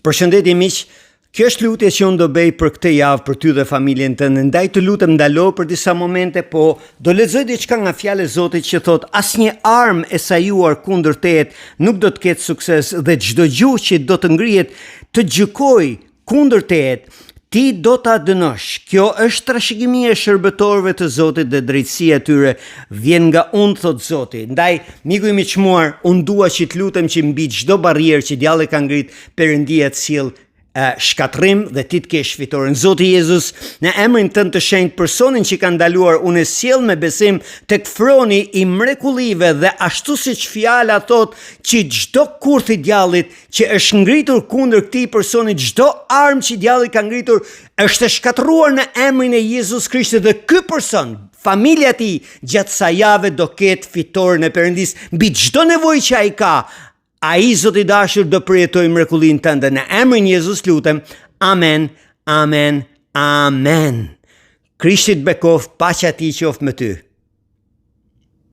Përshëndetje miq, kjo është lutje që unë do bëj për këtë javë për ty dhe familjen tënde. Ndaj të lutem ndalo për disa momente, po do lexoj diçka nga fjala e Zotit që thot: asnjë armë e sajuar kundër teje nuk do të ketë sukses dhe çdo gjuhë që do të ngrihet të gjykojë kundër teje, ti do ta dënosh. Kjo është trashëgimia e shërbëtorëve të Zotit dhe drejtësia e tyre vjen nga unë, thot Zoti. Ndaj, miku i miqmuar, unë dua që të lutem që mbi çdo barrierë që djalli ka ngrit, Perëndia të sjell shkatrim dhe ti të kesh fitoren. Zoti Jezus, në emrin tënd të shenjtë, personin që ka ndaluar, unë e sjell me besim tek froni i mrekullive dhe ashtu siç fjala thot që çdo kurth i djallit që është ngritur kundër këtij personi, çdo armë që djalli ka ngritur, është e shkatruar në emrin e Jezus Krishtit dhe ky person, familja e tij, gjatë sa jave do ketë fitoren e Perëndis mbi çdo nevojë që ai ka. Ai, Zoti i dashur, do përjetoj mrekullinë tënde. Në emrin e Jezus lutem. Amen. Amen. Amen. Krishti të bekoftë, paqja e tij qoftë me ty.